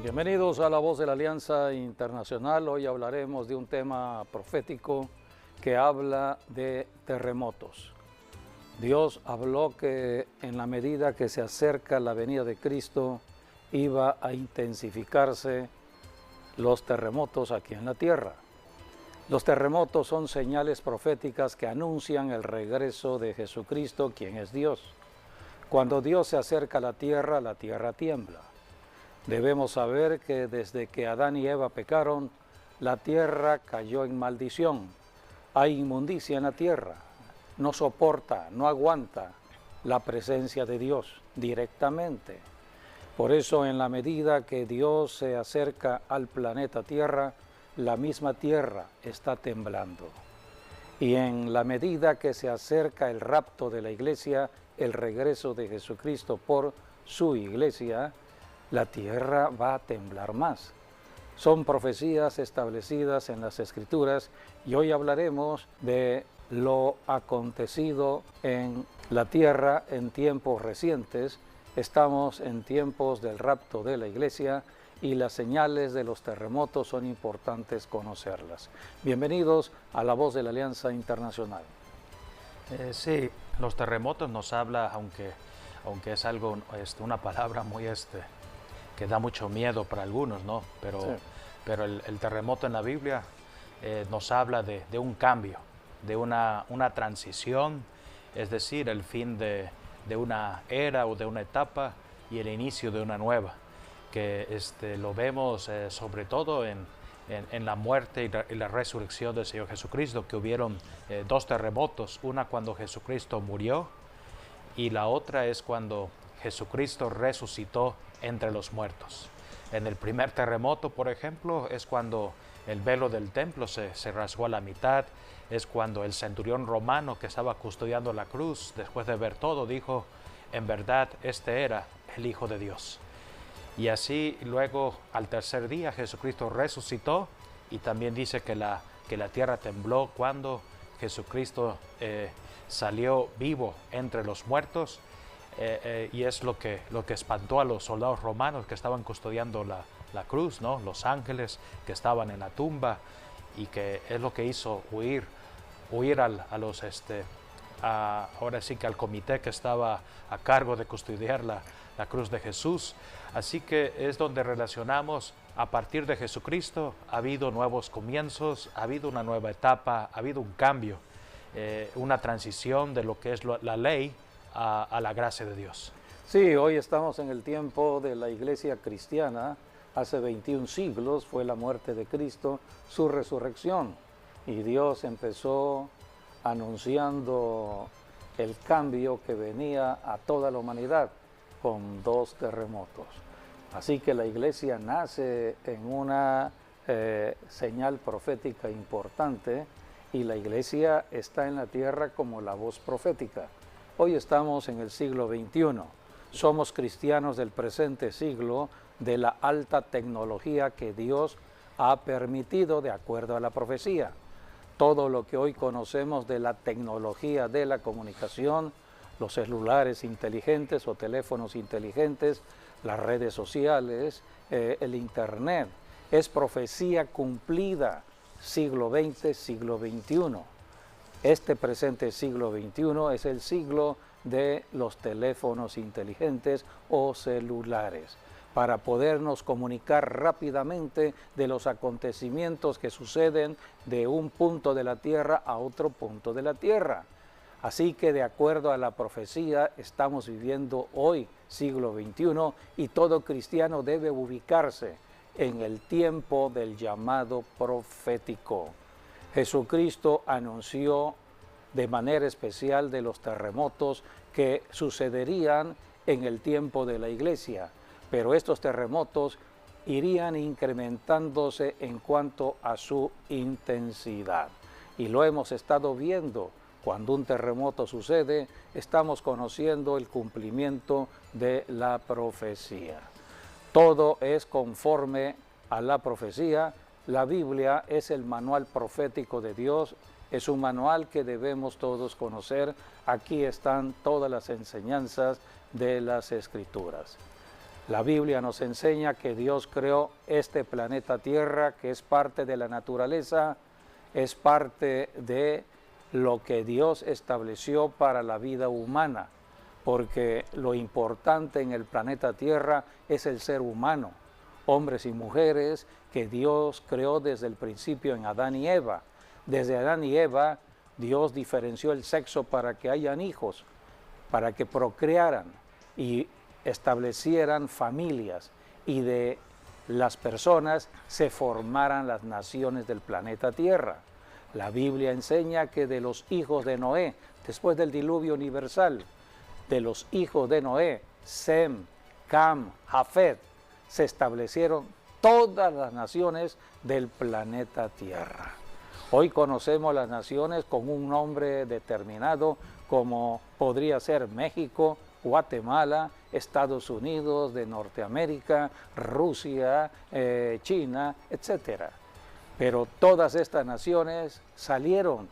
Bienvenidos a La Voz de la Alianza Internacional. Hoy hablaremos de un tema profético que habla de terremotos. Dios habló que en la medida que se acerca la venida de Cristo iba a intensificarse los terremotos aquí en la tierra. Los terremotos son señales proféticas que anuncian el regreso de Jesucristo, quien es Dios. Cuando Dios se acerca a la tierra tiembla. Debemos saber que desde que Adán y Eva pecaron, la tierra cayó en maldición. Hay inmundicia en la tierra. No soporta, no aguanta la presencia de Dios directamente. Por eso, en la medida que Dios se acerca al planeta Tierra, la misma tierra está temblando. Y en la medida que se acerca el rapto de la iglesia, el regreso de Jesucristo por su iglesia, la tierra va a temblar más. Son profecías establecidas en las Escrituras y hoy hablaremos de lo acontecido en la tierra en tiempos recientes. Estamos en tiempos del rapto de la iglesia y las señales de los terremotos son importantes conocerlas. Bienvenidos a La Voz de la Alianza Internacional. Sí, los terremotos nos habla, aunque es algo, una palabra muy que da mucho miedo para algunos, ¿no? Pero el terremoto en la Biblia nos habla de un cambio, de una transición, es decir, el fin de una era o de una etapa y el inicio de una nueva, que lo vemos sobre todo en la muerte y la resurrección del Señor Jesucristo, que hubieron dos terremotos, una cuando Jesucristo murió y la otra es cuando Jesucristo resucitó entre los muertos. En el primer terremoto, por ejemplo, es cuando el velo del templo se rasgó a la mitad, es cuando el centurión romano que estaba custodiando la cruz, después de ver todo, dijo, en verdad, este era el Hijo de Dios. Y así luego, al tercer día, Jesucristo resucitó y también dice que la tierra tembló cuando Jesucristo salió vivo entre los muertos. Y es lo que espantó a los soldados romanos que estaban custodiando la cruz, ¿no? Los ángeles que estaban en la tumba, y que es lo que hizo huir ahora sí que al comité que estaba a cargo de custodiar la cruz de Jesús. Así que es donde relacionamos, a partir de Jesucristo ha habido nuevos comienzos, ha habido una nueva etapa, ha habido un cambio, una transición de lo que es la ley a la gracia de Dios. Sí, hoy estamos en el tiempo de la iglesia cristiana. Hace 21 siglos fue la muerte de Cristo, su resurrección, y Dios empezó anunciando el cambio que venía a toda la humanidad con dos terremotos. Así que la iglesia nace en una señal profética importante y la iglesia está en la tierra como la voz profética. Hoy estamos en el siglo XXI. Somos cristianos del presente siglo, de la alta tecnología que Dios ha permitido de acuerdo a la profecía. Todo lo que hoy conocemos de la tecnología de la comunicación, los celulares inteligentes o teléfonos inteligentes, las redes sociales, el internet, es profecía cumplida, siglo XX, siglo XXI. Este presente siglo XXI es el siglo de los teléfonos inteligentes o celulares, para podernos comunicar rápidamente de los acontecimientos que suceden de un punto de la Tierra a otro punto de la Tierra. Así que de acuerdo a la profecía estamos viviendo hoy, siglo XXI, y todo cristiano debe ubicarse en el tiempo del llamado profético. Jesucristo anunció de manera especial de los terremotos que sucederían en el tiempo de la iglesia, pero estos terremotos irían incrementándose en cuanto a su intensidad. Y lo hemos estado viendo. Cuando un terremoto sucede, estamos conociendo el cumplimiento de la profecía. Todo es conforme a la profecía. La Biblia es el manual profético de Dios, es un manual que debemos todos conocer. Aquí están todas las enseñanzas de las Escrituras. La Biblia nos enseña que Dios creó este planeta Tierra, que es parte de la naturaleza, es parte de lo que Dios estableció para la vida humana, porque lo importante en el planeta Tierra es el ser humano, hombres y mujeres que Dios creó desde el principio en Adán y Eva. Desde Adán y Eva, Dios diferenció el sexo para que hayan hijos, para que procrearan y establecieran familias, y de las personas se formaran las naciones del planeta Tierra. La Biblia enseña que de los hijos de Noé, después del diluvio universal, de los hijos de Noé, Sem, Cam, Jafet, se establecieron todas las naciones del planeta Tierra. Hoy conocemos las naciones con un nombre determinado, como podría ser México, Guatemala, Estados Unidos de Norteamérica, Rusia, China, etc. Pero todas estas naciones salieron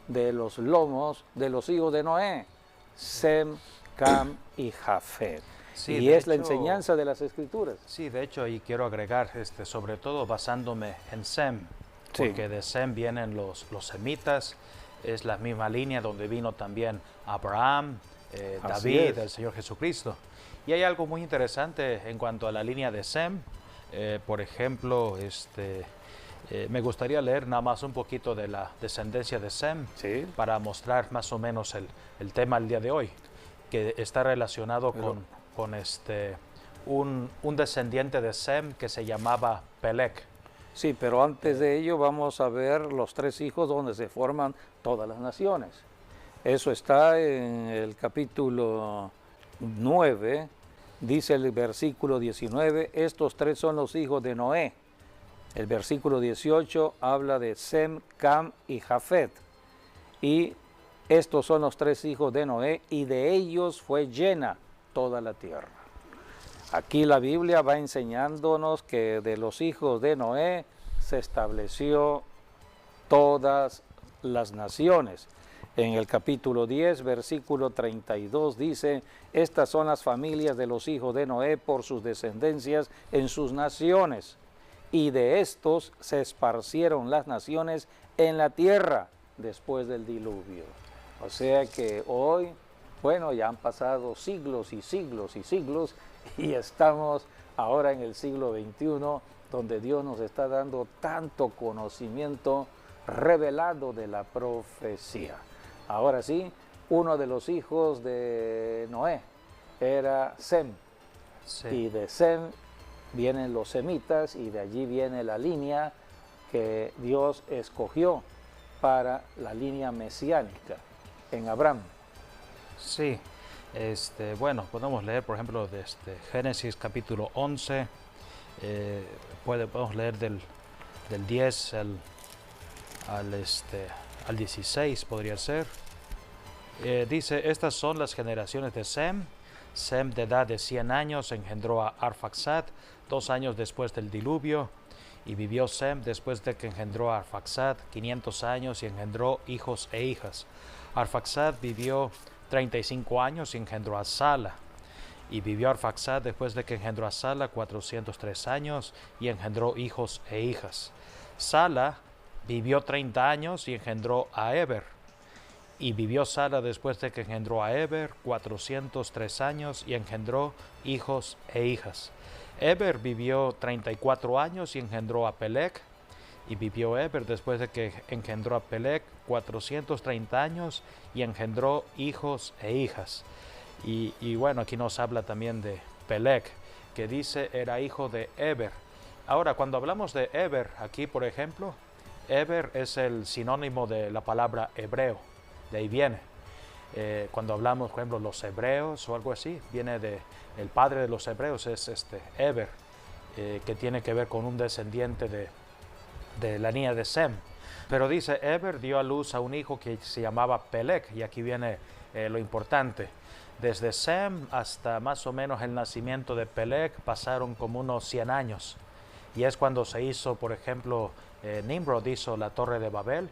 de los lomos de los hijos de Noé, Sem, Cam y Jafet. Sí, y es la enseñanza de las Escrituras. Sí, de hecho, y quiero agregar, sobre todo basándome en Sem, porque de Sem vienen los semitas, es la misma línea donde vino también Abraham, David, el Señor Jesucristo. Y hay algo muy interesante en cuanto a la línea de Sem. Por ejemplo, me gustaría leer nada más un poquito de la descendencia de Sem para mostrar más o menos el tema del día de hoy, que está relacionado con un descendiente de Sem que se llamaba Peleg. Sí, pero antes de ello vamos a ver los tres hijos donde se forman todas las naciones. Eso está en el capítulo 9, dice el versículo 19, estos tres son los hijos de Noé. El versículo 18 habla de Sem, Cam y Jafet. Y estos son los tres hijos de Noé, y de ellos fue llena toda la tierra. Aquí la Biblia va enseñándonos que de los hijos de Noé se estableció todas las naciones. En el capítulo 10, versículo 32 dice, estas son las familias de los hijos de Noé por sus descendencias en sus naciones, y de estos se esparcieron las naciones en la tierra después del diluvio. O sea que hoy, bueno, ya han pasado siglos y siglos y siglos, y estamos ahora en el siglo XXI, donde Dios nos está dando tanto conocimiento revelado de la profecía. Ahora sí, uno de los hijos de Noé era Sem, y de Sem vienen los semitas, y de allí viene la línea que Dios escogió para la línea mesiánica en Abraham. Sí. Bueno, podemos leer, por ejemplo, desde Génesis capítulo 11, podemos leer del 10 al 16, podría ser. Dice, estas son las generaciones de Sem. Sem, de edad de 100 años, engendró a Arfaxad 2 años después del diluvio, y vivió Sem después de que engendró a Arfaxad 500 años y engendró hijos e hijas. Arfaxad vivió 35 años y engendró a Sala. Y vivió Arfaxad después de que engendró a Sala 403 años y engendró hijos e hijas. Sala vivió 30 años y engendró a Eber. Y vivió Sala después de que engendró a Eber 403 años y engendró hijos e hijas. Eber vivió 34 años y engendró a Peleg. Y vivió Eber después de que engendró a Peleg 430 años y engendró hijos e hijas. Y bueno, aquí nos habla también de Peleg, que dice era hijo de Eber. Ahora, cuando hablamos de Eber, aquí por ejemplo, Eber es el sinónimo de la palabra hebreo, de ahí viene. Cuando hablamos, por ejemplo, los hebreos o algo así, viene de el padre de los hebreos, es Eber, que tiene que ver con un descendiente de la línea de Sem. Pero dice, Eber dio a luz a un hijo que se llamaba Peleg, y aquí viene lo importante. Desde Sem hasta más o menos el nacimiento de Peleg pasaron como unos 100 años. Y es cuando se hizo, por ejemplo, Nimrod hizo la Torre de Babel,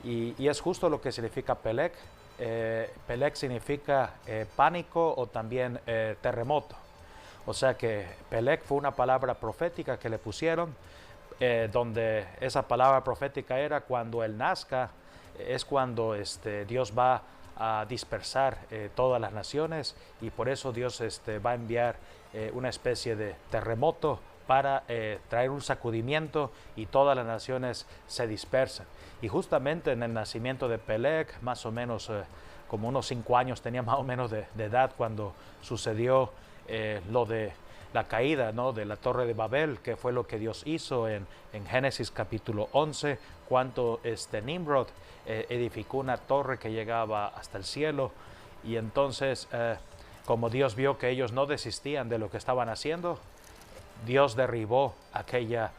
y es justo lo que significa Peleg. Peleg significa pánico o también terremoto. O sea que Peleg fue una palabra profética que le pusieron, donde esa palabra profética era cuando él nazca, es cuando Dios va a dispersar todas las naciones, y por eso Dios va a enviar una especie de terremoto para traer un sacudimiento y todas las naciones se dispersan. Y justamente en el nacimiento de Peleg, más o menos como unos 5 años tenía más o menos de edad cuando sucedió lo de la caída, ¿no?, de la Torre de Babel, que fue lo que Dios hizo en Génesis capítulo 11, cuando Nimrod edificó una torre que llegaba hasta el cielo. Y entonces, como Dios vio que ellos no desistían de lo que estaban haciendo, Dios derribó aquella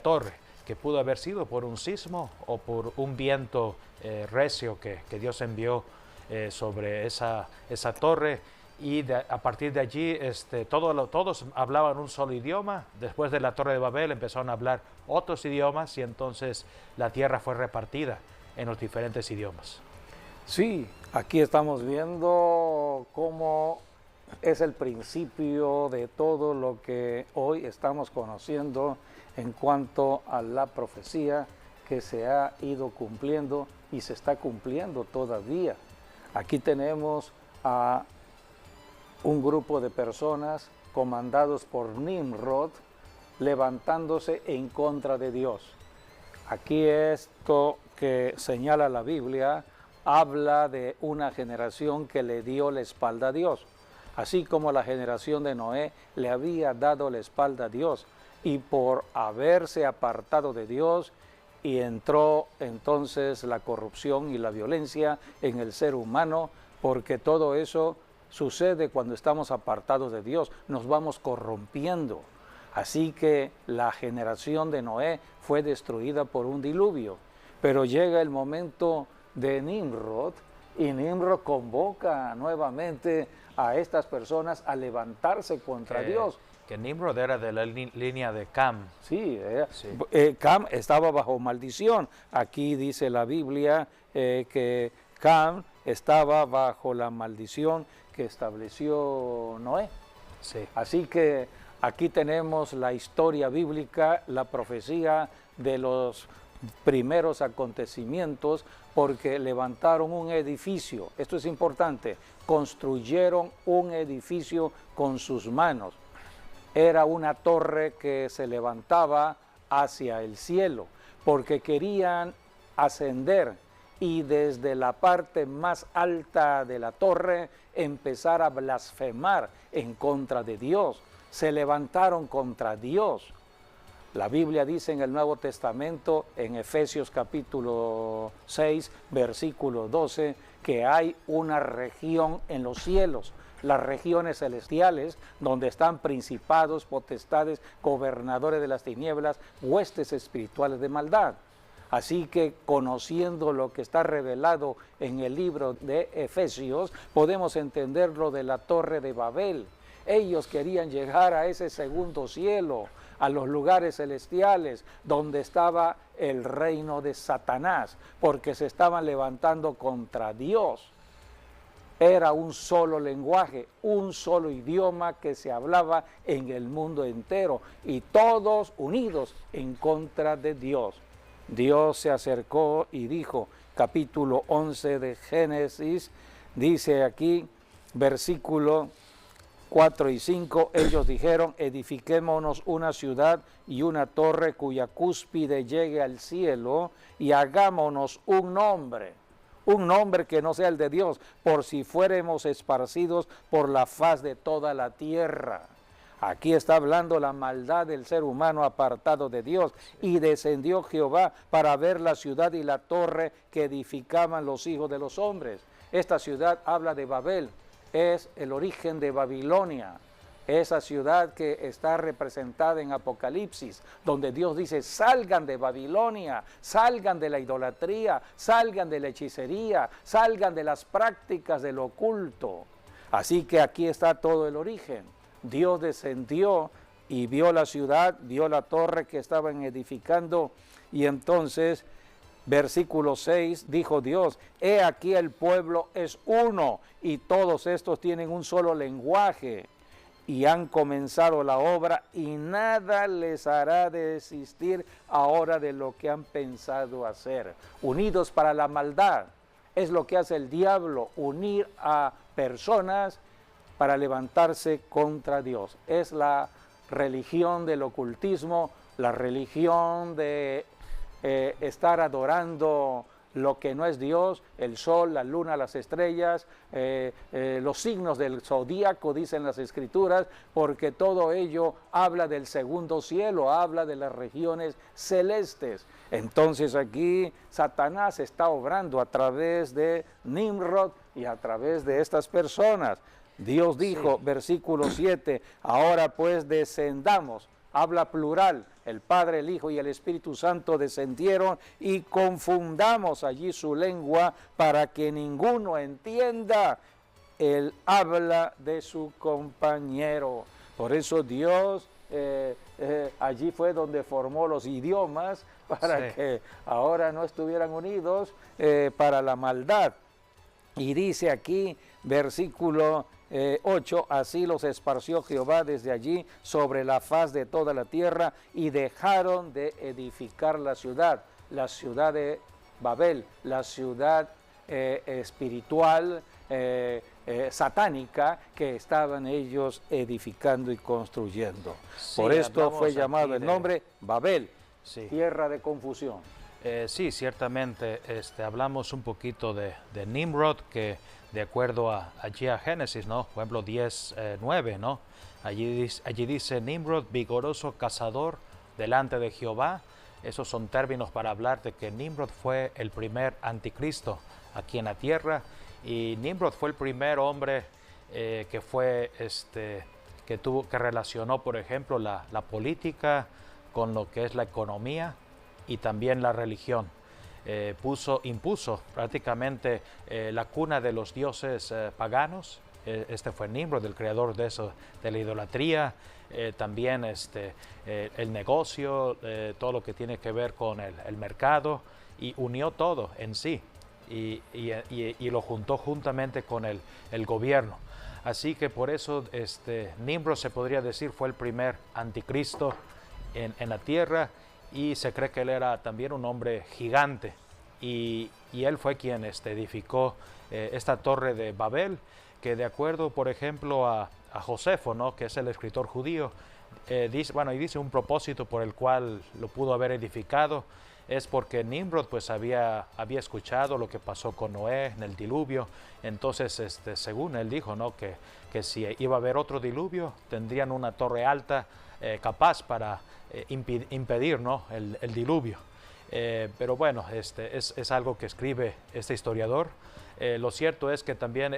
torre, que pudo haber sido por un sismo o por un viento recio que Dios envió sobre esa torre. Y a partir de allí todos hablaban un solo idioma. Después de la Torre de Babel empezaron a hablar otros idiomas, y entonces la tierra fue repartida en los diferentes idiomas. Sí, aquí estamos viendo cómo es el principio de todo lo que hoy estamos conociendo en cuanto a la profecía que se ha ido cumpliendo y se está cumpliendo todavía. Aquí tenemos a un grupo de personas comandados por Nimrod levantándose en contra de Dios. Aquí esto que señala la Biblia habla de una generación que le dio la espalda a Dios, así como la generación de Noé le había dado la espalda a Dios, y por haberse apartado de Dios, y entró entonces la corrupción y la violencia en el ser humano, porque todo eso sucede cuando estamos apartados de Dios, nos vamos corrompiendo. Así que la generación de Noé fue destruida por un diluvio, pero llega el momento de Nimrod, y Nimrod convoca nuevamente a estas personas a levantarse contra Dios. Que Nimrod era de la línea de Cam. Sí, Cam estaba bajo maldición. Aquí dice la Biblia que Cam estaba bajo la maldición que estableció Noé. Sí. Así que aquí tenemos la historia bíblica, la profecía de los primeros acontecimientos, porque levantaron un edificio. Esto es importante, construyeron un edificio con sus manos. Era una torre que se levantaba hacia el cielo, porque querían ascender y desde la parte más alta de la torre empezar a blasfemar en contra de Dios. Se levantaron contra Dios. La Biblia dice en el Nuevo Testamento, en Efesios capítulo 6, versículo 12, que hay una región en los cielos, las regiones celestiales, donde están principados, potestades, gobernadores de las tinieblas, huestes espirituales de maldad. Así que, conociendo lo que está revelado en el libro de Efesios, podemos entender lo de la Torre de Babel. Ellos querían llegar a ese segundo cielo, a los lugares celestiales, donde estaba el reino de Satanás, porque se estaban levantando contra Dios. Era un solo lenguaje, un solo idioma que se hablaba en el mundo entero, y todos unidos en contra de Dios. Dios se acercó y dijo, capítulo 11 de Génesis, dice aquí, versículo 4 y 5, ellos dijeron, edifiquémonos una ciudad y una torre cuya cúspide llegue al cielo, y hagámonos un nombre que no sea el de Dios, por si fuéramos esparcidos por la faz de toda la tierra. Aquí está hablando la maldad del ser humano apartado de Dios. Y descendió Jehová para ver la ciudad y la torre que edificaban los hijos de los hombres. Esta ciudad habla de Babel, es el origen de Babilonia. Esa ciudad que está representada en Apocalipsis, donde Dios dice, salgan de Babilonia, salgan de la idolatría, salgan de la hechicería, salgan de las prácticas del oculto. Así que aquí está todo el origen. Dios descendió y vio la ciudad, vio la torre que estaban edificando, y entonces, versículo 6, dijo Dios, he aquí el pueblo es uno, y todos estos tienen un solo lenguaje. y han comenzado la obra y nada les hará desistir ahora de lo que han pensado hacer. Unidos para la maldad, es lo que hace el diablo, unir a personas para levantarse contra Dios. Es la religión del ocultismo, la religión de estar adorando lo que no es Dios, el sol, la luna, las estrellas, los signos del zodíaco, dicen las escrituras, porque todo ello habla del segundo cielo, habla de las regiones celestes. Entonces aquí Satanás está obrando a través de Nimrod y a través de estas personas. Dios dijo, versículo 7, ahora pues descendamos, habla plural, el Padre, el Hijo y el Espíritu Santo descendieron y confundamos allí su lengua para que ninguno entienda el habla de su compañero. Por eso Dios allí fue donde formó los idiomas para que ahora no estuvieran unidos para la maldad. Y dice aquí, versículo 8, así los esparció Jehová desde allí sobre la faz de toda la tierra y dejaron de edificar la ciudad de Babel, la ciudad espiritual, satánica que estaban ellos edificando y construyendo. Por esto fue llamado el nombre Babel, tierra de confusión. Sí, ciertamente hablamos un poquito de Nimrod, que de acuerdo allí a Génesis, ¿no? Por ejemplo 10:9, ¿no? Allí dice Nimrod, vigoroso cazador delante de Jehová. Esos son términos para hablar de que Nimrod fue el primer anticristo aquí en la tierra, y Nimrod fue el primer hombre que relacionó, por ejemplo, la política con lo que es la economía y también la religión. Impuso prácticamente la cuna de los dioses paganos. Este fue Nimrod, el creador de eso, de la idolatría, también el negocio, todo lo que tiene que ver con el mercado, y unió todo en sí y lo juntó juntamente con el gobierno. Así que por eso Nimrod, se podría decir, fue el primer anticristo en la tierra. Y se cree que él era también un hombre gigante, y él fue quien edificó esta torre de Babel, que de acuerdo, por ejemplo, a Josefo, ¿no? Que es el escritor judío, dice un propósito por el cual lo pudo haber edificado, es porque Nimrod pues había escuchado lo que pasó con Noé en el diluvio. Entonces según él dijo, ¿no? que si iba a haber otro diluvio tendrían una torre alta capaz para impedir, ¿no? el diluvio. Pero bueno, es algo que escribe este historiador. Lo cierto es que también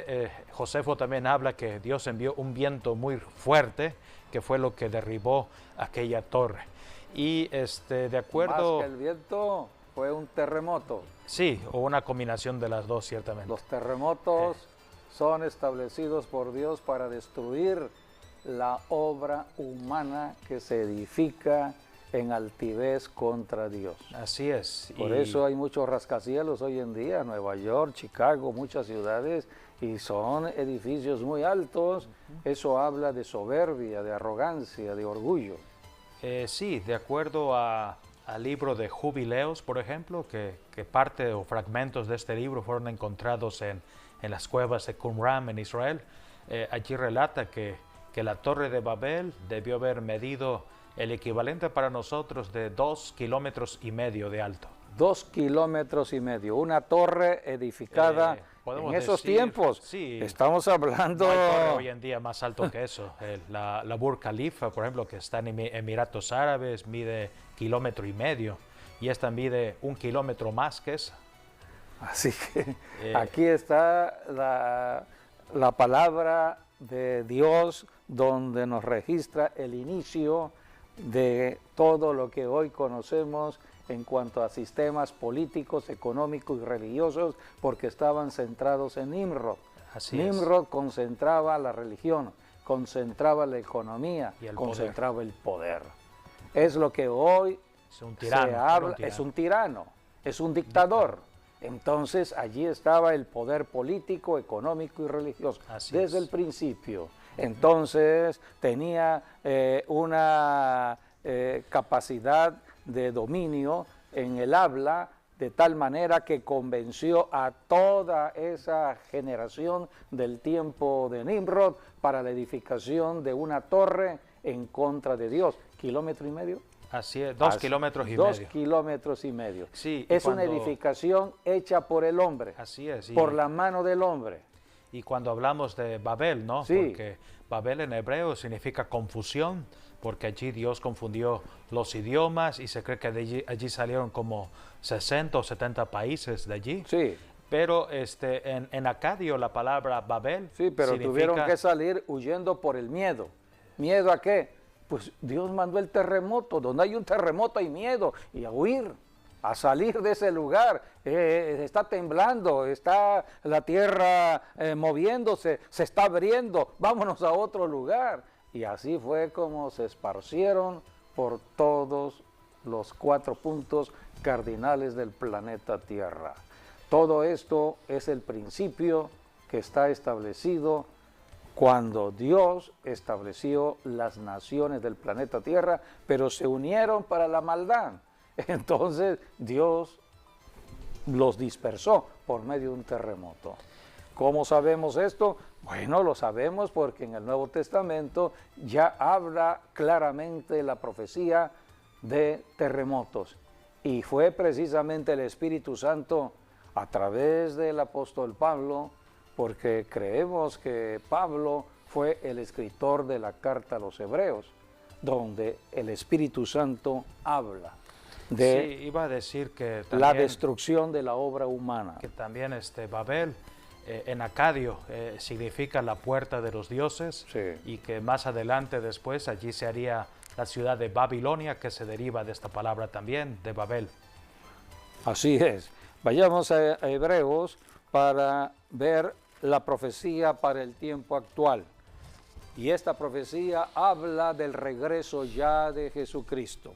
Josefo también habla que Dios envió un viento muy fuerte, que fue lo que derribó aquella torre. Y de acuerdo... Más que el viento, fue un terremoto. Sí, o una combinación de las dos, ciertamente. Los terremotos son establecidos por Dios para destruir la obra humana que se edifica en altivez contra Dios. Así es. Por eso hay muchos rascacielos hoy en día, Nueva York, Chicago, muchas ciudades, y son edificios muy altos. Eso habla de soberbia, de arrogancia, de orgullo. Sí, de acuerdo al libro de Jubileos, por ejemplo, que parte o fragmentos de este libro fueron encontrados en las cuevas de Qumran en Israel. Allí relata que la torre de Babel debió haber medido el equivalente para nosotros de 2,5 kilómetros de alto. 2,5 kilómetros, una torre edificada en esos tiempos. Sí, estamos hablando... No hay torre hoy en día más alto que eso. La Burj Khalifa, por ejemplo, que está en Emiratos Árabes, mide 1,5 kilómetros, y esta mide 1 kilómetro más que eso. Así que aquí está la palabra de Dios, donde nos registra el inicio de todo lo que hoy conocemos en cuanto a sistemas políticos, económicos y religiosos, porque estaban centrados en Nimrod. Nimrod concentraba la religión, concentraba la economía, concentraba el poder. Es lo que hoy se habla, es un tirano, es un dictador. Entonces allí estaba el poder político, económico y religioso desde el principio. Entonces tenía una capacidad de dominio en el habla, de tal manera que convenció a toda esa generación del tiempo de Nimrod para la edificación de una torre en contra de Dios. ¿Kilómetro y medio? Así es, 2 kilómetros y medio. 2 kilómetros y medio. Sí, es una edificación hecha por el hombre. Así es. Por la mano del hombre. Y cuando hablamos de Babel, ¿no? Sí. Porque Babel en hebreo significa confusión, porque allí Dios confundió los idiomas y se cree que de allí salieron como 60 o 70 países de allí. Sí. Pero en acadio la palabra Babel sí, pero significa... tuvieron que salir huyendo por el miedo. ¿Miedo a qué? Pues Dios mandó el terremoto. Donde hay un terremoto hay miedo. Y a huir, a salir de ese lugar. Está temblando, está la tierra moviéndose, se está abriendo. Vámonos a otro lugar. Y así fue como se esparcieron por todos los 4 puntos cardinales del planeta Tierra. Todo esto es el principio que está establecido cuando Dios estableció las naciones del planeta Tierra, pero se unieron para la maldad. Entonces Dios los dispersó por medio de un terremoto. ¿Cómo sabemos esto? Bueno, lo sabemos porque en el Nuevo Testamento ya habla claramente la profecía de terremotos. Y fue precisamente el Espíritu Santo a través del apóstol Pablo, porque creemos que Pablo fue el escritor de la carta a los Hebreos, donde el Espíritu Santo habla de sí, iba a decir que también, la destrucción de la obra humana. Que también Babel en acadio significa la puerta de los dioses, Sí. y que más adelante después allí se haría la ciudad de Babilonia, que se deriva de esta palabra también, de Babel. Así es. Vayamos a Hebreos para ver la profecía para el tiempo actual. Y esta profecía habla del regreso ya de Jesucristo.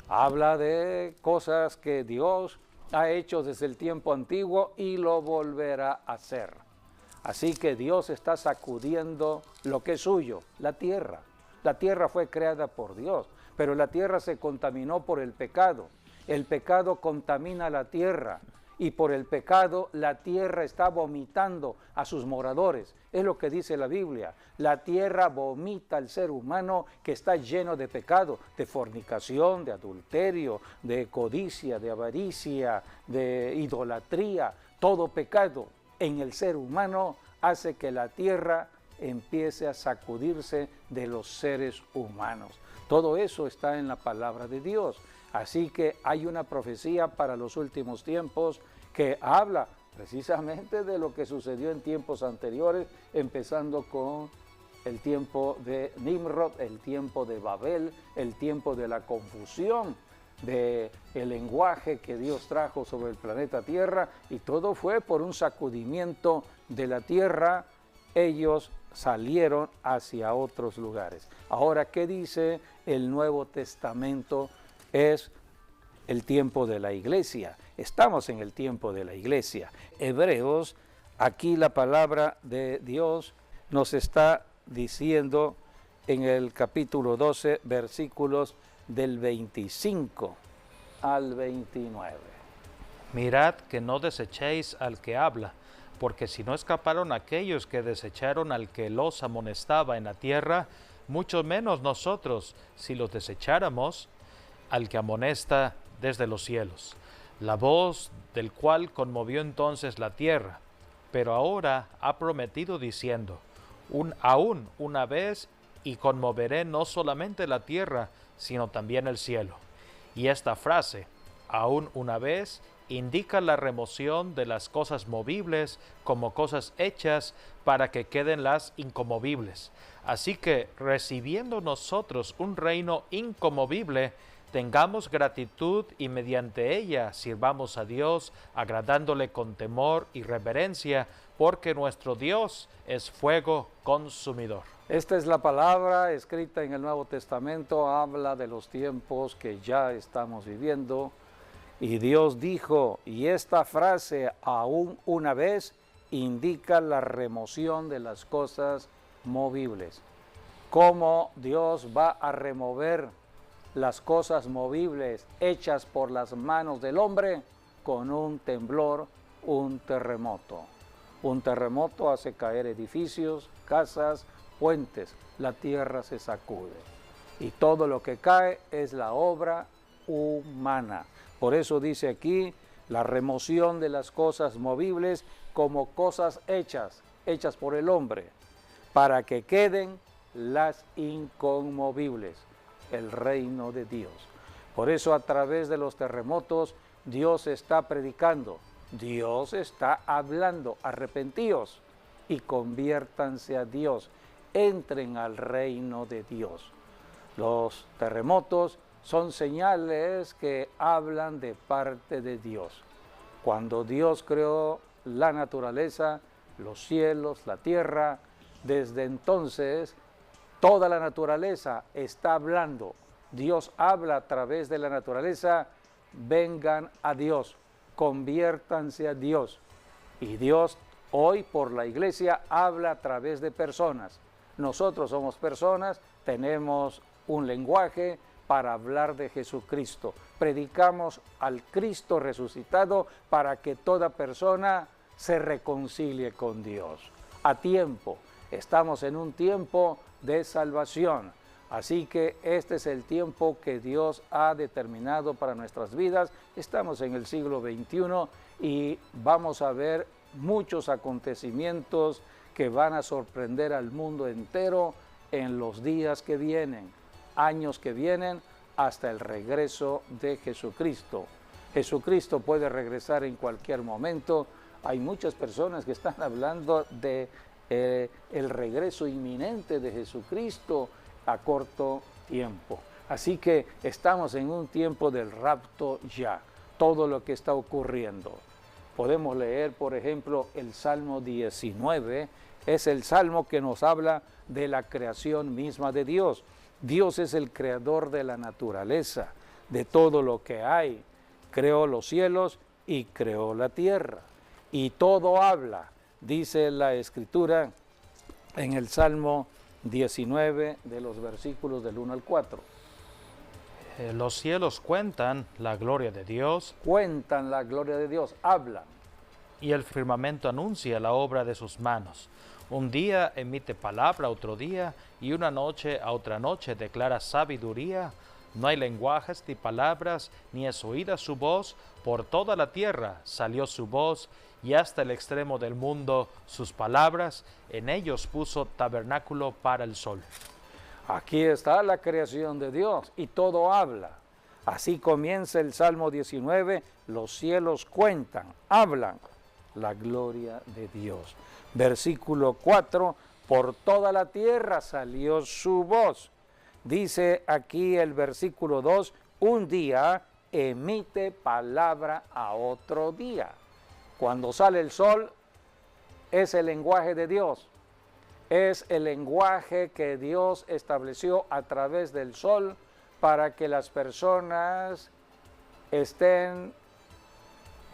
Habla de cosas que Dios ha hecho desde el tiempo antiguo y lo volverá a hacer. Así que Dios está sacudiendo lo que es suyo, la tierra. La tierra fue creada por Dios, pero la tierra se contaminó por el pecado. El pecado contamina la tierra y por el pecado la tierra está vomitando a sus moradores. Es lo que dice la Biblia. La tierra vomita al ser humano que está lleno de pecado, de fornicación, de adulterio, de codicia, de avaricia, de idolatría. Todo pecado en el ser humano hace que la tierra empiece a sacudirse de los seres humanos. Todo eso está en la palabra de Dios. Así que hay una profecía para los últimos tiempos que habla precisamente de lo que sucedió en tiempos anteriores, empezando con el tiempo de Nimrod, el tiempo de Babel, el tiempo de la confusión, del lenguaje que Dios trajo sobre el planeta Tierra, y todo fue por un sacudimiento de la tierra. Ellos salieron hacia otros lugares. Ahora, ¿qué dice el Nuevo Testamento? Es el tiempo de la iglesia. Estamos en el tiempo de la iglesia. Hebreos, aquí la palabra de Dios nos está diciendo en el capítulo 12, versículos del 25 al 29. Mirad que no desechéis al que habla, porque si no escaparon aquellos que desecharon al que los amonestaba en la tierra, mucho menos nosotros, si los desecháramos al que amonesta desde los cielos, la voz del cual conmovió entonces la tierra, pero ahora ha prometido diciendo, aún una vez, y conmoveré no solamente la tierra, sino también el cielo. Y esta frase, aún una vez, indica la remoción de las cosas movibles como cosas hechas para que queden las inconmovibles. Así que, recibiendo nosotros un reino inconmovible, tengamos gratitud y mediante ella sirvamos a Dios, agradándole con temor y reverencia, porque nuestro Dios es fuego consumidor. Esta es la palabra escrita en el Nuevo Testamento, habla de los tiempos que ya estamos viviendo. Y Dios dijo, y esta frase aún una vez indica la remoción de las cosas movibles. ¿Cómo Dios va a remover las cosas movibles hechas por las manos del hombre? Con un temblor, un terremoto. Un terremoto hace caer edificios, casas, puentes. La tierra se sacude. Y todo lo que cae es la obra humana. Por eso dice aquí la remoción de las cosas movibles como cosas hechas por el hombre, para que queden las inconmovibles, el reino de Dios. Por eso a través de los terremotos Dios está predicando, Dios está hablando, arrepentíos y conviértanse a Dios, entren al reino de Dios. Los terremotos son señales que hablan de parte de Dios. Cuando Dios creó la naturaleza, los cielos, la tierra, desde entonces toda la naturaleza está hablando. Dios habla a través de la naturaleza, vengan a Dios, conviértanse a Dios. Y Dios hoy por la iglesia habla a través de personas. Nosotros somos personas, tenemos un lenguaje para hablar de Jesucristo. Predicamos al Cristo resucitado para que toda persona se reconcilie con Dios. A tiempo, estamos en un tiempo de salvación. Así que este es el tiempo que Dios ha determinado para nuestras vidas. Estamos en el siglo XXI y vamos a ver muchos acontecimientos que van a sorprender al mundo entero en los días que vienen, años que vienen, hasta el regreso de Jesucristo. Jesucristo puede regresar en cualquier momento. Hay muchas personas que están hablando de el regreso inminente de Jesucristo a corto tiempo. Así que estamos en un tiempo del rapto ya, todo lo que está ocurriendo. Podemos leer, por ejemplo, el Salmo 19, es el Salmo que nos habla de la creación misma de Dios. Dios es el creador de la naturaleza, de todo lo que hay. Creó los cielos y creó la tierra. Y todo habla, dice la Escritura en el Salmo 19 de los versículos del 1 al 4. Los cielos cuentan la gloria de Dios. Cuentan la gloria de Dios, hablan. Y el firmamento anuncia la obra de sus manos. Un día emite palabra a otro día, y una noche a otra noche declara sabiduría. No hay lenguajes ni palabras, ni es oída su voz. Por toda la tierra salió su voz, y hasta el extremo del mundo sus palabras. En ellos puso tabernáculo para el sol. Aquí está la creación de Dios, y todo habla. Así comienza el Salmo 19, los cielos cuentan, hablan la gloria de Dios. Versículo 4, por toda la tierra salió su voz. Dice aquí el versículo 2, un día emite palabra a otro día. Cuando sale el sol, es el lenguaje de Dios. Es el lenguaje que Dios estableció a través del sol para que las personas estén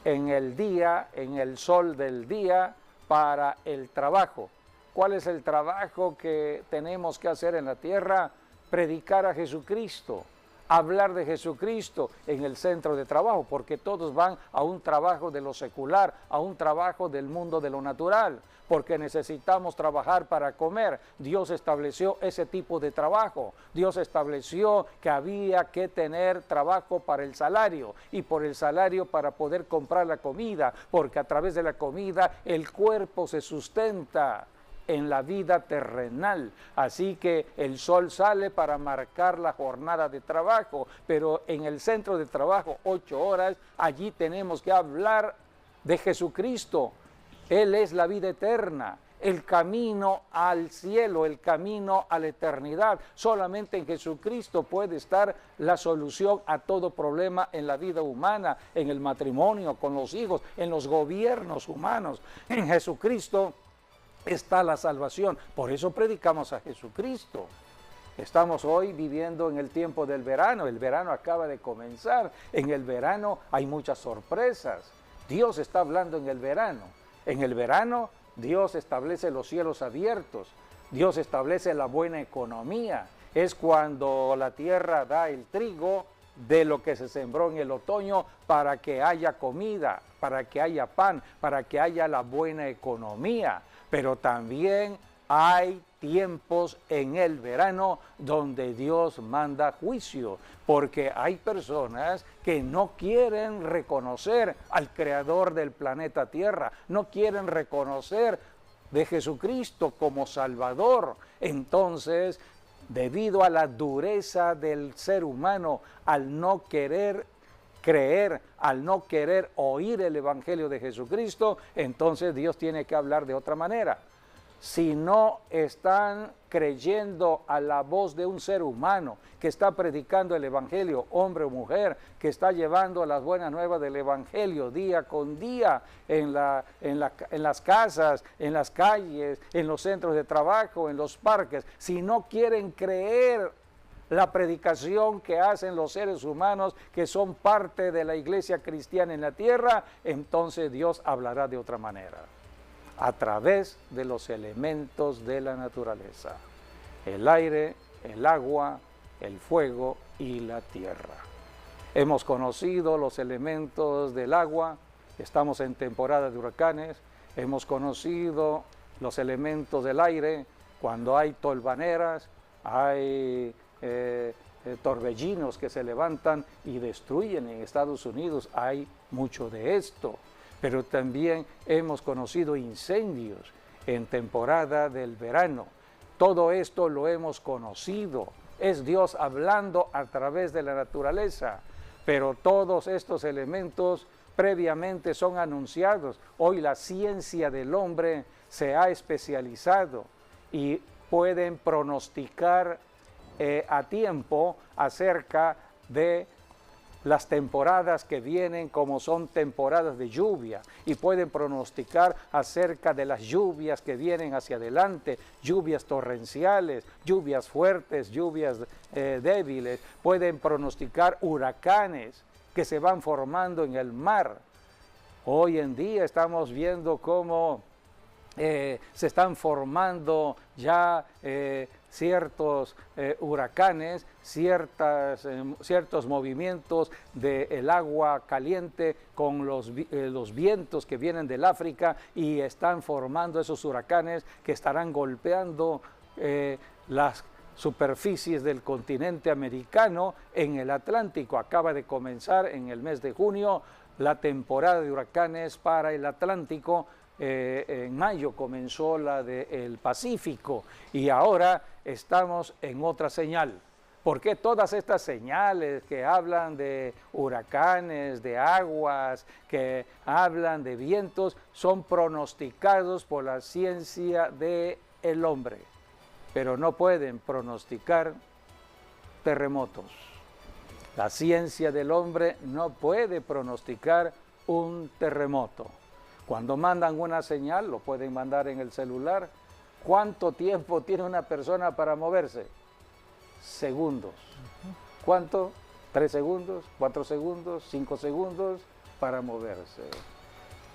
en el día, en el sol del día, para el trabajo. ¿Cuál es el trabajo que tenemos que hacer en la tierra? Predicar a Jesucristo, hablar de Jesucristo en el centro de trabajo, porque todos van a un trabajo de lo secular, a un trabajo del mundo de lo natural, porque necesitamos trabajar para comer. Dios estableció ese tipo de trabajo. Dios estableció que había que tener trabajo para el salario, y por el salario para poder comprar la comida, porque a través de la comida el cuerpo se sustenta en la vida terrenal. Así que el sol sale para marcar la jornada de trabajo, pero en el centro de trabajo, 8 horas, allí tenemos que hablar de Jesucristo. Él es la vida eterna, el camino al cielo, el camino a la eternidad. Solamente en Jesucristo puede estar la solución a todo problema en la vida humana, en el matrimonio, con los hijos, en los gobiernos humanos. En Jesucristo está la salvación. Por eso predicamos a Jesucristo. Estamos hoy viviendo en el tiempo del verano. El verano acaba de comenzar. En el verano hay muchas sorpresas. Dios está hablando en el verano. En el verano Dios establece los cielos abiertos. Dios establece la buena economía. Es cuando la tierra da el trigo de lo que se sembró en el otoño para que haya comida, para que haya pan, para que haya la buena economía. Pero también hay tiempos en el verano donde Dios manda juicio, porque hay personas que no quieren reconocer al Creador del planeta Tierra, no quieren reconocer de Jesucristo como Salvador. Entonces, debido a la dureza del ser humano, al no querer creer, al no querer oír el Evangelio de Jesucristo, entonces Dios tiene que hablar de otra manera. Si no están creyendo a la voz de un ser humano que está predicando el Evangelio, hombre o mujer, que está llevando las buenas nuevas del Evangelio día con día en las casas, en las calles, en los centros de trabajo, en los parques, si no quieren creer la predicación que hacen los seres humanos que son parte de la iglesia cristiana en la tierra, entonces Dios hablará de otra manera, a través de los elementos de la naturaleza, el aire, el agua, el fuego y la tierra. Hemos conocido los elementos del agua, estamos en temporada de huracanes, hemos conocido los elementos del aire, cuando hay tolvaneras, hay torbellinos que se levantan y destruyen en Estados Unidos, hay mucho de esto. Pero también hemos conocido incendios en temporada del verano. Todo esto lo hemos conocido. Es Dios hablando a través de la naturaleza. Pero todos estos elementos previamente son anunciados. Hoy la ciencia del hombre se ha especializado y pueden pronosticar a tiempo acerca de las temporadas que vienen, como son temporadas de lluvia, y pueden pronosticar acerca de las lluvias que vienen hacia adelante, lluvias torrenciales, lluvias fuertes, lluvias débiles, pueden pronosticar huracanes que se van formando en el mar. Hoy en día estamos viendo cómo se están formando ya ciertos huracanes, ciertos movimientos del agua caliente con los vientos que vienen del África y están formando esos huracanes que estarán golpeando las superficies del continente americano en el Atlántico. Acaba de comenzar en el mes de junio la temporada de huracanes para el Atlántico. En mayo comenzó la del Pacífico y ahora estamos en otra señal. ¿Por qué todas estas señales que hablan de huracanes, de aguas, que hablan de vientos, son pronosticados por la ciencia del hombre? Pero no pueden pronosticar terremotos. La ciencia del hombre no puede pronosticar un terremoto. Cuando mandan una señal, lo pueden mandar en el celular. ¿Cuánto tiempo tiene una persona para moverse? Segundos. ¿Cuánto? 3 segundos, 4 segundos, 5 segundos para moverse.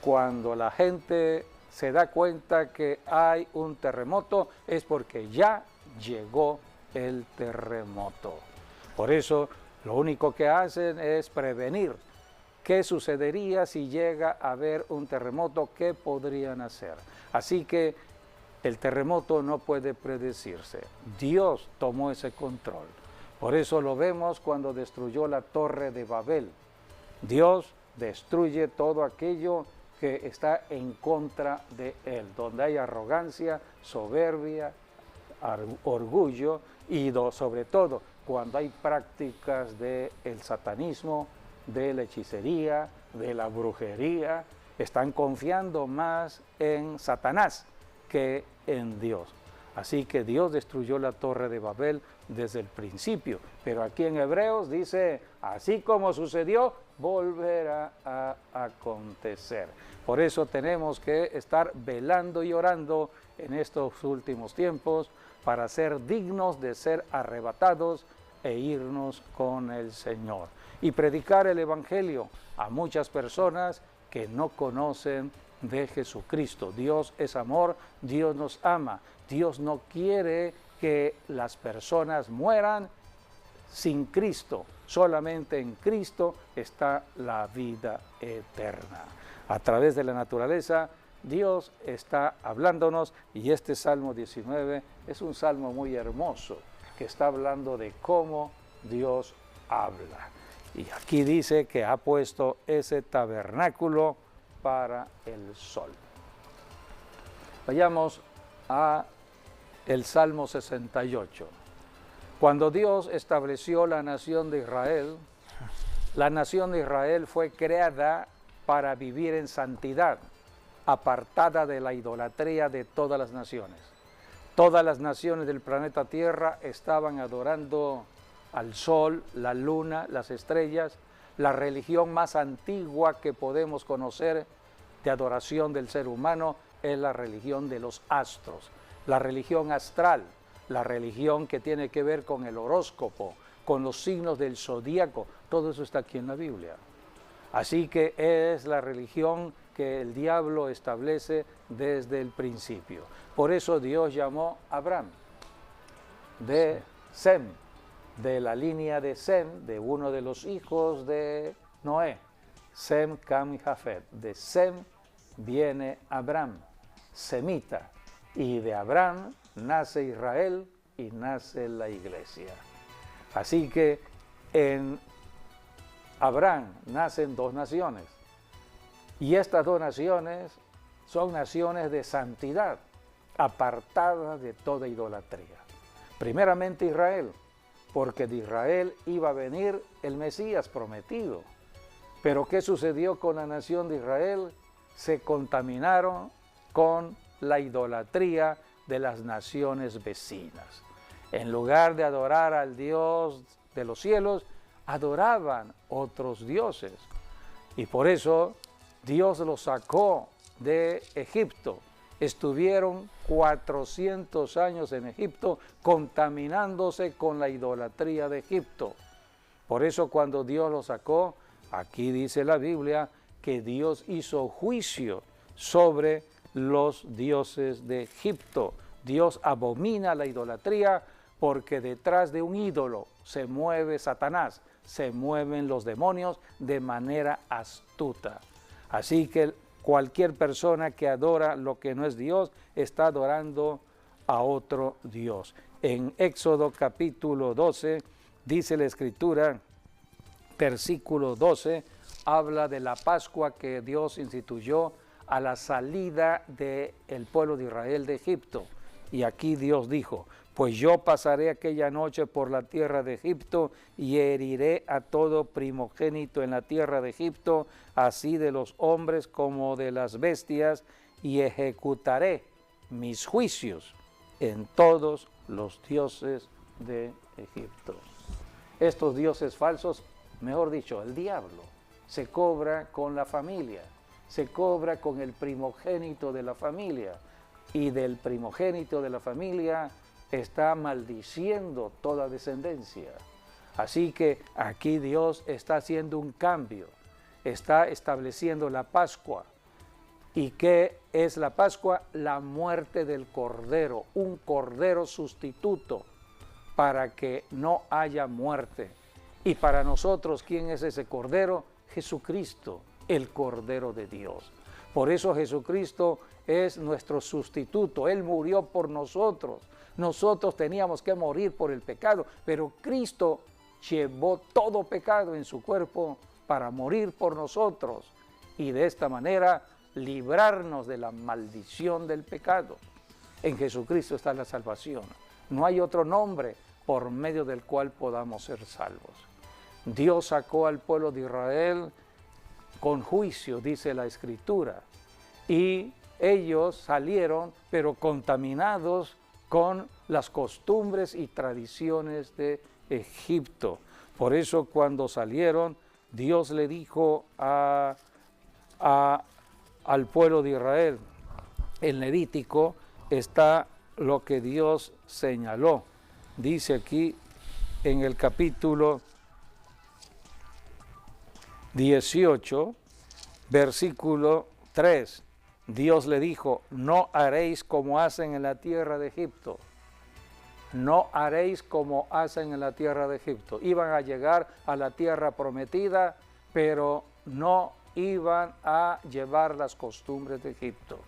Cuando la gente se da cuenta que hay un terremoto, es porque ya llegó el terremoto. Por eso, lo único que hacen es prevenir. ¿Qué sucedería si llega a haber un terremoto? ¿Qué podrían hacer? Así que el terremoto no puede predecirse. Dios tomó ese control. Por eso lo vemos cuando destruyó la Torre de Babel. Dios destruye todo aquello que está en contra de Él, donde hay arrogancia, soberbia, orgullo y sobre todo cuando hay prácticas del satanismo, de la hechicería, de la brujería, están confiando más en Satanás que en Dios. Así que Dios destruyó la Torre de Babel desde el principio, pero aquí en Hebreos dice, así como sucedió, volverá a acontecer. Por eso tenemos que estar velando y orando en estos últimos tiempos para ser dignos de ser arrebatados e irnos con el Señor. Y predicar el Evangelio a muchas personas que no conocen de Jesucristo. Dios es amor, Dios nos ama. Dios no quiere que las personas mueran sin Cristo. Solamente en Cristo está la vida eterna. A través de la naturaleza, Dios está hablándonos, y este Salmo 19 es un salmo muy hermoso que está hablando de cómo Dios habla. Y aquí dice que ha puesto ese tabernáculo para el sol. Vayamos a el Salmo 68. Cuando Dios estableció la nación de Israel fue creada para vivir en santidad, apartada de la idolatría de todas las naciones. Todas las naciones del planeta Tierra estaban adorando al sol, la luna, las estrellas. La religión más antigua que podemos conocer de adoración del ser humano es la religión de los astros, la religión astral, la religión que tiene que ver con el horóscopo, con los signos del zodíaco. Todo eso está aquí en la Biblia. Así que es la religión que el diablo establece desde el principio. Por eso Dios llamó a Abraham de Sem, de la línea de Sem, de uno de los hijos de Noé, Sem, Cam y Jafet. De Sem viene Abraham, semita, y de Abraham nace Israel y nace la iglesia. Así que en Abraham nacen dos naciones, y estas dos naciones son naciones de santidad, apartadas de toda idolatría. Primeramente Israel, porque de Israel iba a venir el Mesías prometido. Pero ¿qué sucedió con la nación de Israel? Se contaminaron con la idolatría de las naciones vecinas. En lugar de adorar al Dios de los cielos, adoraban otros dioses. Y por eso Dios los sacó de Egipto. Estuvieron 400 años en Egipto contaminándose con la idolatría de Egipto. Por eso cuando Dios los sacó, aquí dice la Biblia que Dios hizo juicio sobre los dioses de Egipto. Dios abomina la idolatría porque detrás de un ídolo se mueve Satanás, se mueven los demonios de manera astuta. Así que cualquier persona que adora lo que no es Dios está adorando a otro Dios. En Éxodo capítulo 12 dice la Escritura, versículo 12, habla de la Pascua que Dios instituyó a la salida del pueblo de Israel de Egipto. Y aquí Dios dijo: pues yo pasaré aquella noche por la tierra de Egipto y heriré a todo primogénito en la tierra de Egipto, así de los hombres como de las bestias, y ejecutaré mis juicios en todos los dioses de Egipto. Estos dioses falsos, mejor dicho, el diablo, se cobra con la familia, se cobra con el primogénito de la familia, y del primogénito de la familia está maldiciendo toda descendencia. Así que aquí Dios está haciendo un cambio, está estableciendo la Pascua. ¿Y qué es la Pascua? La muerte del cordero, un cordero sustituto para que no haya muerte. Y para nosotros, ¿quién es ese cordero? Jesucristo, el Cordero de Dios. Por eso Jesucristo es nuestro sustituto. Él murió por nosotros. Nosotros teníamos que morir por el pecado, pero Cristo llevó todo pecado en su cuerpo para morir por nosotros y de esta manera librarnos de la maldición del pecado. En Jesucristo está la salvación. No hay otro nombre por medio del cual podamos ser salvos. Dios sacó al pueblo de Israel con juicio, dice la Escritura, y ellos salieron, pero contaminados con las costumbres y tradiciones de Egipto. Por eso cuando salieron, Dios le dijo al pueblo de Israel, en Levítico está lo que Dios señaló. Dice aquí en el capítulo 18, versículo 3, Dios le dijo, no haréis como hacen en la tierra de Egipto. No haréis como hacen en la tierra de Egipto. Iban a llegar a la tierra prometida, pero no iban a llevar las costumbres de Egipto.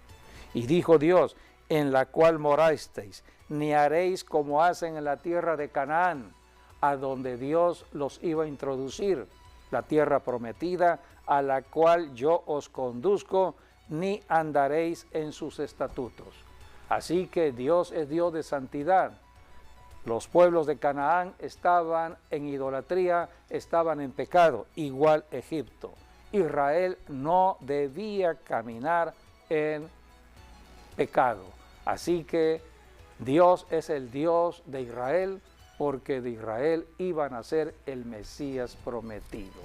Y dijo Dios, en la cual morasteis, ni haréis como hacen en la tierra de Canaán, a donde Dios los iba a introducir, la tierra prometida, a la cual yo os conduzco, ni andaréis en sus estatutos. Así que Dios es Dios de santidad. Los pueblos de Canaán estaban en idolatría, estaban en pecado, igual Egipto. Israel no debía caminar en pecado. Así que Dios es el Dios de Israel, porque de Israel iba a nacer el Mesías prometido.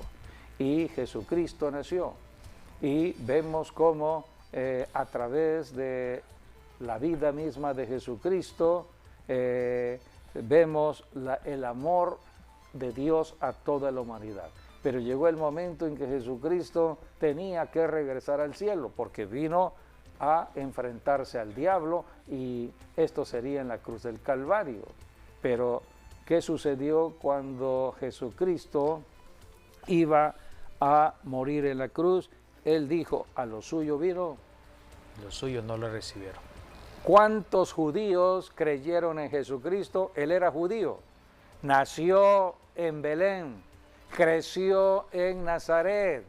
Y Jesucristo nació. Y vemos cómo a través de la vida misma de Jesucristo, vemos el amor de Dios a toda la humanidad. Pero llegó el momento en que Jesucristo tenía que regresar al cielo, porque vino a enfrentarse al diablo, y esto sería en la cruz del Calvario. Pero, ¿qué sucedió cuando Jesucristo iba a morir en la cruz? Él dijo, a lo suyo vino. Los suyos no lo recibieron. ¿Cuántos judíos creyeron en Jesucristo? Él era judío, nació en Belén, creció en Nazaret,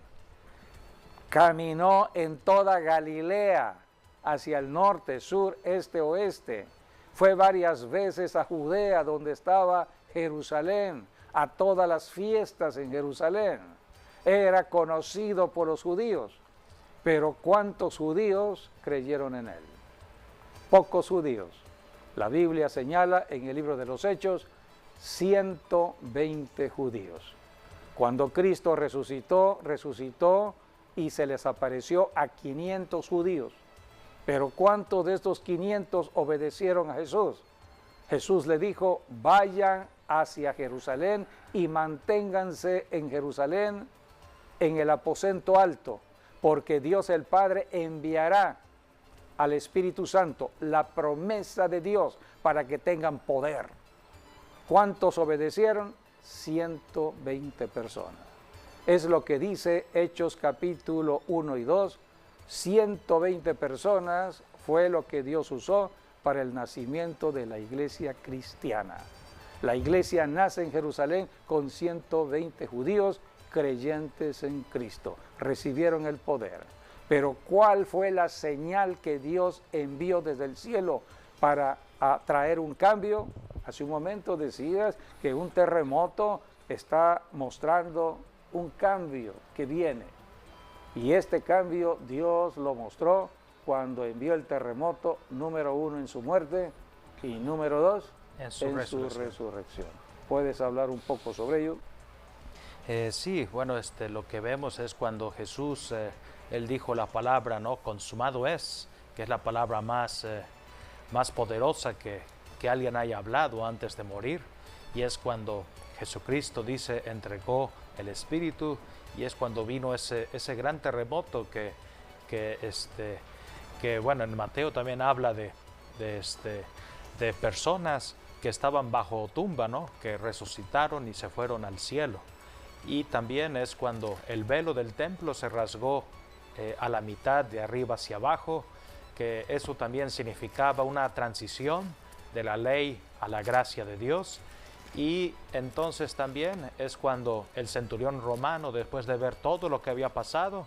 caminó en toda Galilea, hacia el norte, sur, este, oeste. Fue varias veces a Judea, donde estaba Jerusalén, a todas las fiestas en Jerusalén. Era conocido por los judíos, pero ¿cuántos judíos creyeron en él? Pocos judíos. La Biblia señala en el libro de los Hechos 120 judíos. Cuando Cristo resucitó y se les apareció a 500 judíos. Pero ¿cuántos de estos 500 obedecieron a Jesús? Jesús le dijo, vayan hacia Jerusalén y manténganse en Jerusalén, en el aposento alto, porque Dios el Padre enviará al Espíritu Santo, la promesa de Dios, para que tengan poder. ¿Cuántos obedecieron? 120 personas. Es lo que dice Hechos capítulo 1 y 2. 120 personas fue lo que Dios usó para el nacimiento de la iglesia cristiana. La iglesia nace en Jerusalén con 120 judíos creyentes en Cristo. Recibieron el poder. Pero ¿cuál fue la señal que Dios envió desde el cielo para traer un cambio? Hace un momento decías que un terremoto está mostrando un cambio que viene. Y este cambio Dios lo mostró cuando envió el terremoto número 1 en su muerte y número 2 en su resurrección. ¿Puedes hablar un poco sobre ello? Sí, bueno, lo que vemos es cuando Jesús, Él dijo la palabra, ¿no? Consumado es, que es la palabra más poderosa que alguien haya hablado antes de morir. Y es cuando Jesucristo dice, entregó el Espíritu, y es cuando vino ese gran terremoto que bueno, en Mateo también habla de personas que estaban bajo tumba, ¿no? Que resucitaron y se fueron al cielo. Y también es cuando el velo del templo se rasgó a la mitad, de arriba hacia abajo, que eso también significaba una transición de la ley a la gracia de Dios. Y entonces también es cuando el centurión romano, después de ver todo lo que había pasado,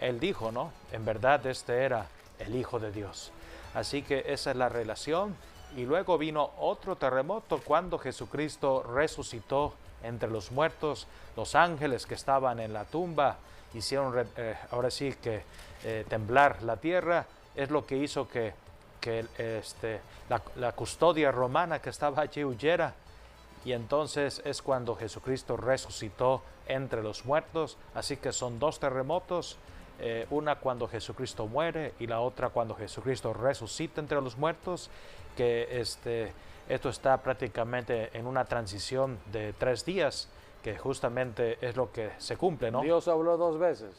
él dijo, ¿no? En verdad este era el Hijo de Dios. Así que esa es la relación. Y luego vino otro terremoto cuando Jesucristo resucitó entre los muertos. Los ángeles que estaban en la tumba hicieron ahora sí que temblar la tierra. Es lo que hizo que la custodia romana que estaba allí huyera. Y entonces es cuando Jesucristo resucitó entre los muertos. Así que son dos terremotos, una cuando Jesucristo muere y la otra cuando Jesucristo resucita entre los muertos, que esto está prácticamente en una transición de 3 días, que justamente es lo que se cumple, ¿no? Dios habló 2 veces.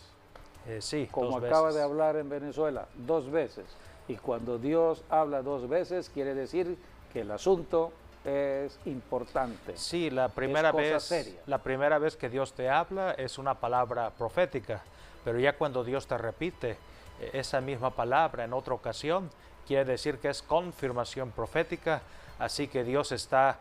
Sí, como 2 acaba veces. de hablar en Venezuela, 2 veces. Y cuando Dios habla 2 veces, quiere decir que el asunto es importante. Sí, Seria. la primera vez que Dios te habla es una palabra profética, pero ya cuando Dios te repite esa misma palabra en otra ocasión, quiere decir que es confirmación profética, así que Dios está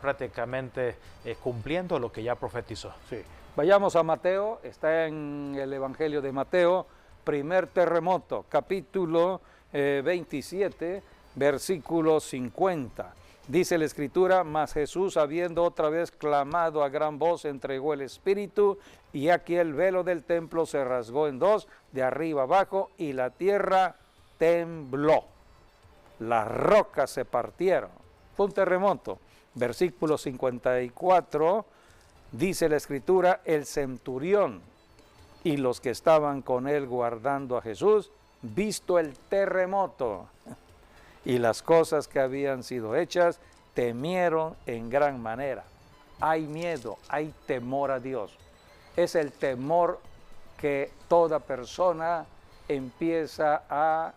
prácticamente cumpliendo lo que ya profetizó. Sí. Vayamos a Mateo, está en el Evangelio de Mateo, primer terremoto, capítulo 27, versículo 50. Dice la Escritura, mas Jesús, habiendo otra vez clamado a gran voz, entregó el Espíritu, y aquí el velo del templo se rasgó en dos, de arriba abajo, y la tierra tembló. Las rocas se partieron. Fue un terremoto. Versículo 54, dice la Escritura, el centurión y los que estaban con él guardando a Jesús, visto el terremoto y las cosas que habían sido hechas, temieron en gran manera. Hay miedo, hay temor a Dios. Es el temor que toda persona empieza a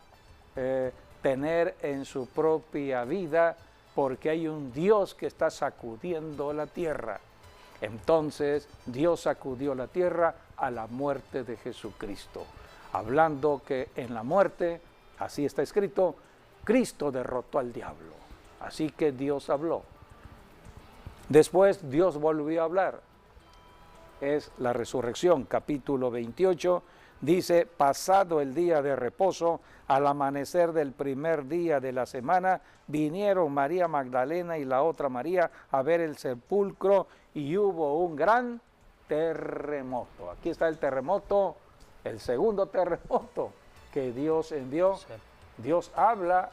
tener en su propia vida, porque hay un Dios que está sacudiendo la tierra. Entonces Dios sacudió la tierra a la muerte de Jesucristo, hablando que en la muerte, así está escrito, Cristo derrotó al diablo. Así que Dios habló. Después Dios volvió a hablar. Es la resurrección, capítulo 28, dice, pasado el día de reposo, al amanecer del primer día de la semana, vinieron María Magdalena y la otra María a ver el sepulcro, y hubo un gran terremoto. Aquí está el terremoto, el segundo terremoto que Dios envió. Sí. Dios habla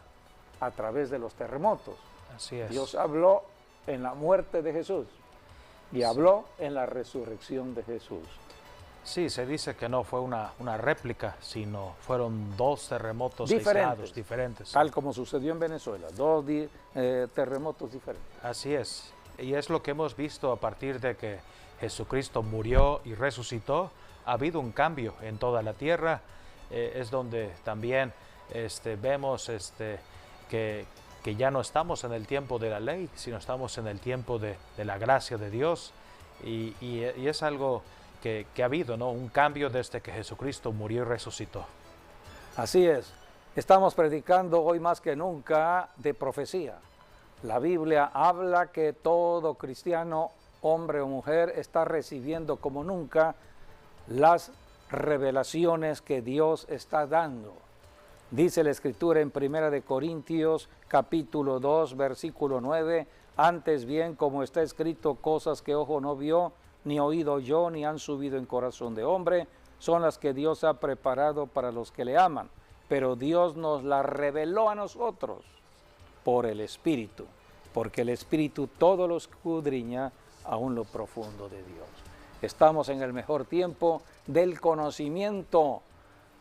a través de los terremotos. Así es. Dios habló en la muerte de Jesús y habló en la resurrección de Jesús. Sí, se dice que no fue una réplica, sino fueron 2 terremotos aislados, diferentes. Tal como sucedió en Venezuela, 2 terremotos diferentes. Así es, y es lo que hemos visto a partir de que Jesucristo murió y resucitó. Ha habido un cambio en toda la tierra, es donde también vemos que ya no estamos en el tiempo de la ley, sino estamos en el tiempo de la gracia de Dios, y es algo que ha habido, ¿no? Un cambio desde que Jesucristo murió y resucitó. Así es. Estamos predicando hoy más que nunca de profecía. La Biblia habla que todo cristiano, hombre o mujer, está recibiendo como nunca las revelaciones que Dios está dando. Dice la Escritura en 1 Corintios capítulo 2, versículo 9, antes bien, como está escrito, cosas que ojo no vio, ni oído yo, ni han subido en corazón de hombre, son las que Dios ha preparado para los que le aman. Pero Dios nos las reveló a nosotros por el Espíritu, porque el Espíritu todo lo escudriña aún lo profundo de Dios. Estamos en el mejor tiempo del conocimiento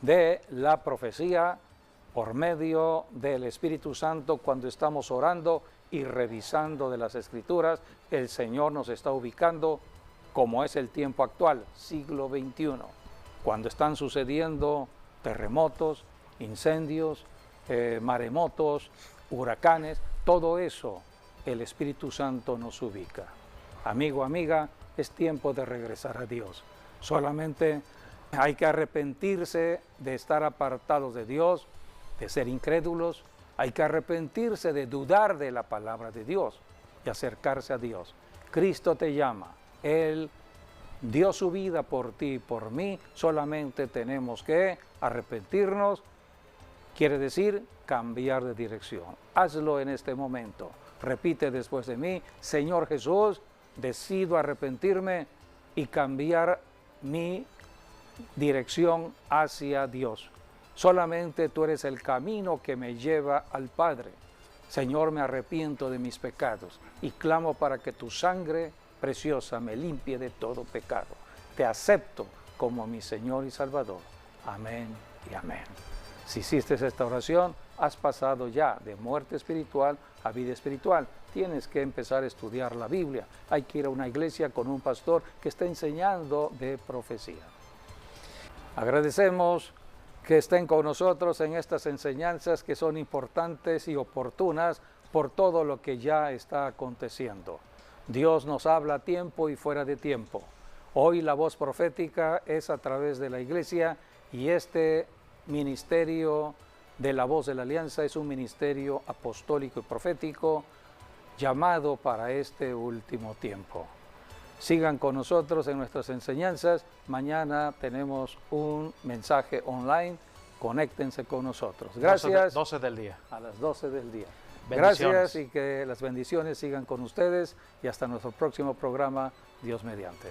de la profecía por medio del Espíritu Santo. Cuando estamos orando y revisando de las Escrituras, el Señor nos está ubicando como es el tiempo actual, siglo XXI, cuando están sucediendo terremotos, incendios, maremotos, huracanes, todo eso el Espíritu Santo nos ubica. Amigo, amiga, es tiempo de regresar a Dios. Solamente hay que arrepentirse de estar apartados de Dios, de ser incrédulos. Hay que arrepentirse de dudar de la palabra de Dios y acercarse a Dios. Cristo te llama. Él dio su vida por ti y por mí. Solamente tenemos que arrepentirnos. Quiere decir cambiar de dirección. Hazlo en este momento. Repite después de mí: Señor Jesús, decido arrepentirme y cambiar mi dirección hacia Dios. Solamente tú eres el camino que me lleva al Padre. Señor, me arrepiento de mis pecados y clamo para que tu sangre preciosa me limpie de todo pecado. Te acepto como mi Señor y Salvador. Amén y amén. Si hiciste esta oración, has pasado ya de muerte espiritual a vida espiritual. Tienes que empezar a estudiar la Biblia. Hay que ir a una iglesia con un pastor que está enseñando de profecía. Agradecemos que estén con nosotros en estas enseñanzas que son importantes y oportunas por todo lo que ya está aconteciendo. Dios nos habla a tiempo y fuera de tiempo. Hoy la voz profética es a través de la iglesia y este ministerio de la voz de la alianza es un ministerio apostólico y profético llamado para este último tiempo. Sigan con nosotros en nuestras enseñanzas. Mañana tenemos un mensaje online. Conéctense con nosotros. Gracias. 12 del día. A las 12 del día. Bendiciones. Gracias y que las bendiciones sigan con ustedes y hasta nuestro próximo programa, Dios mediante.